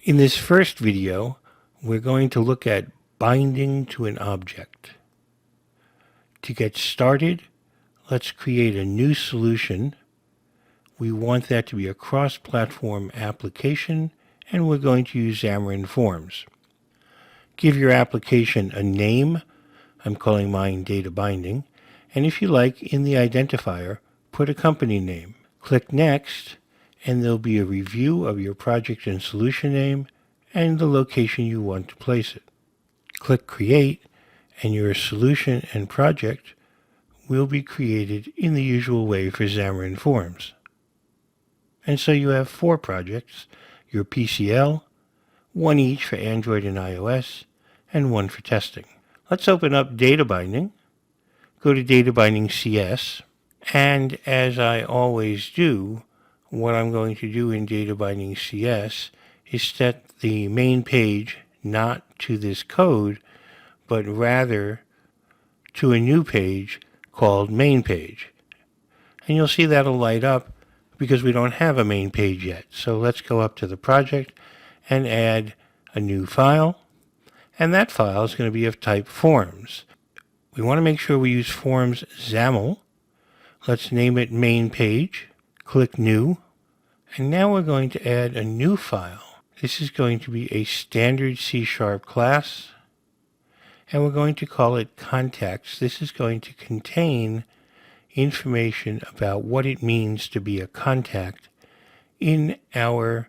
In this first video, we're going to look at binding to an object. To get started, let's create a new solution. We want that to be a cross-platform application, and we're going to use Xamarin Forms. Give your application a name. I'm calling mine Data Binding. And if you like, in the identifier, put a company name. Click Next, and there'll be a review of your project and solution name and the location you want to place it. Click Create, and your solution and project will be created in the usual way for Xamarin Forms. And so you have 4 projects, your PCL, 1 each for Android and iOS, and 1 for testing. Let's open up Data Binding, go to Data Binding CS, and as I always do, what I'm going to do in Data Binding CS is set the main page not to this code, but rather to a new page called main page. And you'll see that'll light up because we don't have a main page yet. So let's go up to the project and add a new file. And that file is going to be of type forms. We want to make sure we use forms XAML. Let's name it main page. Click New. And now we're going to add a new file. This is going to be a standard C# class. And we're going to call it context. This is going to contain information about what it means to be a contact in our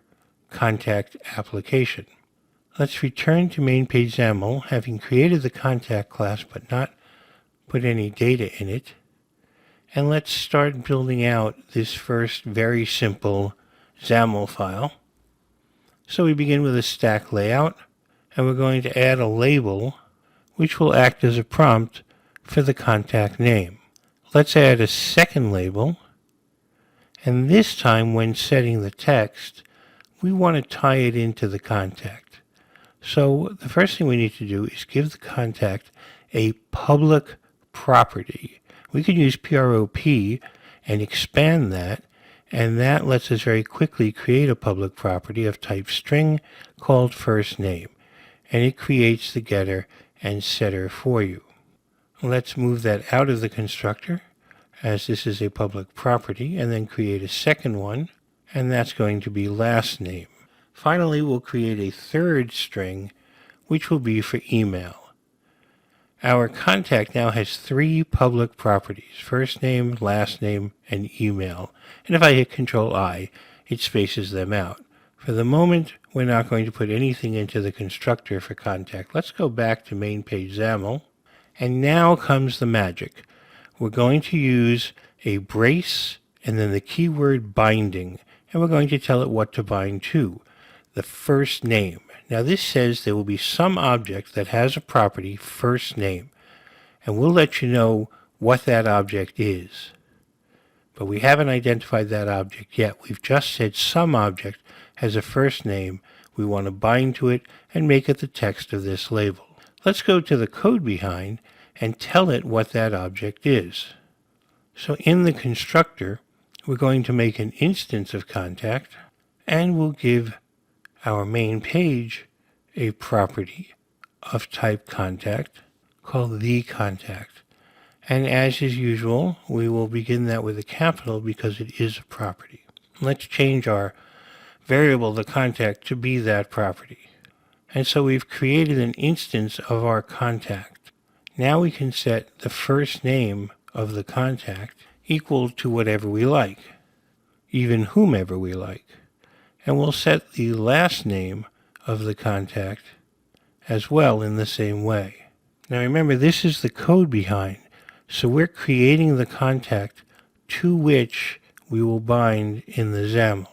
contact application. Let's return to main page XAML, having created the contact class but not put any data in it. And let's start building out this first very simple XAML file. So we begin with a stack layout, and we're going to add a label which will act as a prompt for the contact name. Let's add a second label, and this time when setting the text, we want to tie it into the contact. So the first thing we need to do is give the contact a public property. We could use prop and expand that, and that lets us very quickly create a public property of type string called first name, and it creates the getter and setter for you. Let's move that out of the constructor, as this is a public property, and then create a second one, and that's going to be last name. Finally, we'll create a third string, which will be for email. Our contact now has 3 public properties: first name, last name, and email. And if I hit Control-I, it spaces them out. For the moment, we're not going to put anything into the constructor for contact. Let's go back to main page XAML. And now comes the magic. We're going to use a brace and then the keyword binding. And we're going to tell it what to bind to. The first name. Now this says there will be some object that has a property, first name. And we'll let you know what that object is. But we haven't identified that object yet. We've just said some object has a first name. We want to bind to it and make it the text of this label. Let's go to the code behind and tell it what that object is. So in the constructor, we're going to make an instance of contact, and we'll give our main page a property of type contact called the contact. And as is usual, we will begin that with a capital because it is a property. Let's change our variable, the contact, to be that property. And so we've created an instance of our contact. Now we can set the first name of the contact equal to whatever we like, even whomever we like. And we'll set the last name of the contact as well in the same way. Now remember, this is the code behind, so we're creating the contact to which we will bind in the XAML.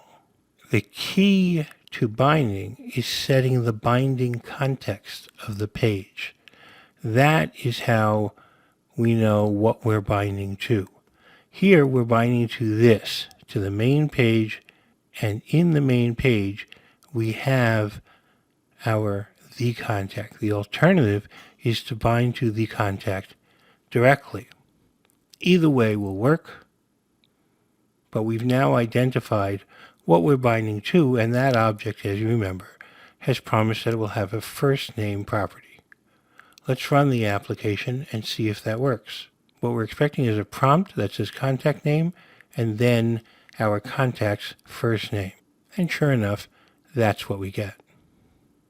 The key to binding is setting the binding context of the page. That is how we know what we're binding to. Here we're binding to this, to the main page, and in the main page we have our the contact. The alternative is to bind to the contact directly. Either way will work, but we've now identified what we're binding to, and that object, as you remember, has promised that it will have a first name property. Let's run the application and see if that works. What we're expecting is a prompt that says contact name and then our contact's first name. And sure enough, that's what we get.